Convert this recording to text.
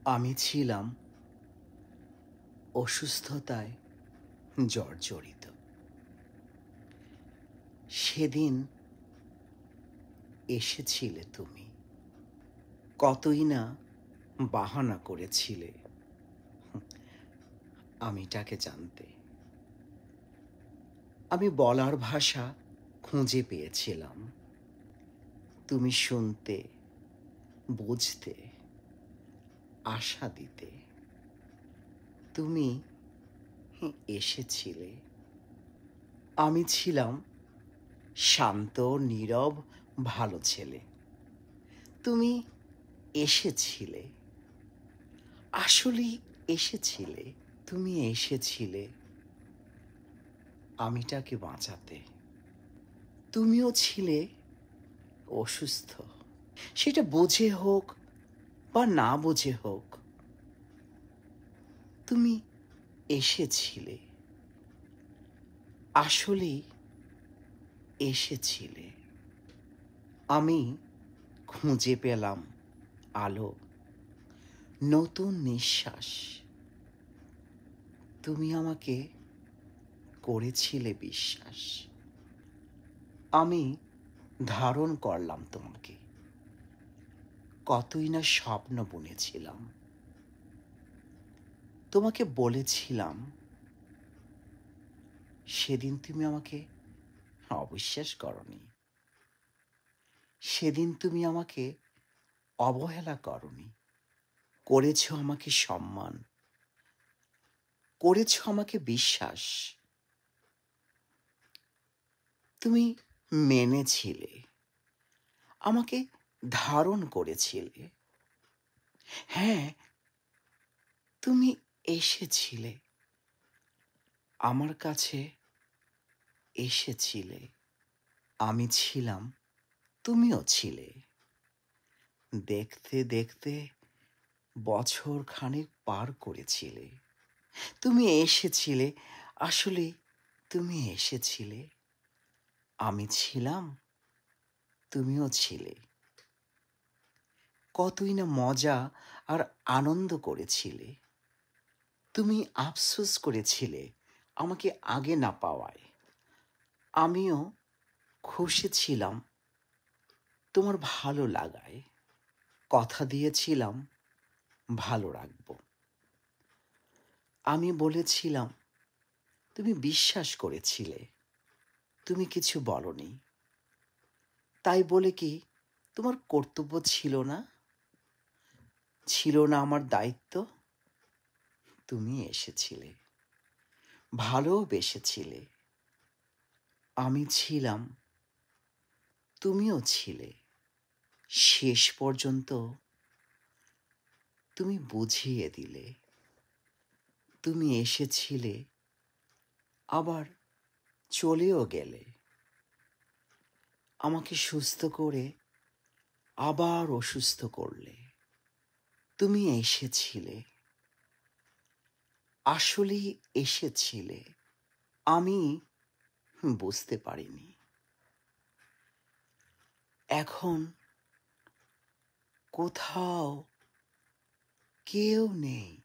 আমি ছিলাম অসুস্থতায় জর্জরিত। সেদিন এসেছিলে তুমি, কতই না বাহানা করেছিলে আমিটাকে জানতে। আমি বলার ভাষা খুঁজে পেয়েছিলাম, তুমি শুনতে, বুঝতে, আশা দিতে। তুমি এসেছিলে। আমি ছিলাম শান্ত, নীরব, ভালো ছেলে। তুমি এসেছিলে, আসলেই এসেছিলে। তুমি এসেছিলে আমিটাকে বাঁচাতে। তুমিও ছিলে অসুস্থ, সেটা বুঝে হোক বা না বুঝে হোক, তুমি এসেছিলে, আসলেই এসেছিলে। আমি খুঁজে পেলাম আলো, নতুন নিঃশ্বাস। তুমি আমাকে করেছিলে বিশ্বাস। আমি ধারণ করলাম তোমাকে, কতই না স্বপ্ন বুনেছিলাম। তোমাকে বলেছিলাম, সেদিন তুমি আমাকে অবিশ্বাস করনি। সেদিন তুমি আমাকে অবহেলা করনি। করেছ আমাকে সম্মান, করেছ আমাকে বিশ্বাস। তুমি মেনেছিলে, আমাকে ধারণ করেছিলে। হ্যাঁ, তুমি এসেছিলে, আমার কাছে এসেছিলে। আমি ছিলাম, তুমিও ছিলে। দেখতে দেখতে বছর খানেক পার করেছিলে। তুমি এসেছিলে, আসলে তুমি এসেছিলে। আমি ছিলাম, তুমিও ছিলে। কতই না মজা আর আনন্দ করেছিলে। তুমি আফসোস করেছিলে আমাকে আগে না পাওয়ায়। আমিও খুশি ছিলাম তোমার ভালো লাগায়। কথা দিয়েছিলাম ভালো রাখব। আমি বলেছিলাম, তুমি বিশ্বাস করেছিলে। তুমি কিছু বলনি। তাই বলে কি তোমার কর্তব্য ছিল না? ছিল না আমার দায়িত্ব? তুমি এসেছিলে, ভালোবেসেছিলে। আমি ছিলাম, তুমিও ছিলে। শেষ পর্যন্ত তুমি বুঝিয়ে দিলে। তুমি এসেছিলে, আবার চলেও গেলে। আমাকে সুস্থ করে আবার অসুস্থ করলে। তুমি এসেছিলে, আসলেই এসেছিলে। আমি বুঝতে পারিনি। এখন কোথাও কেউ নেই।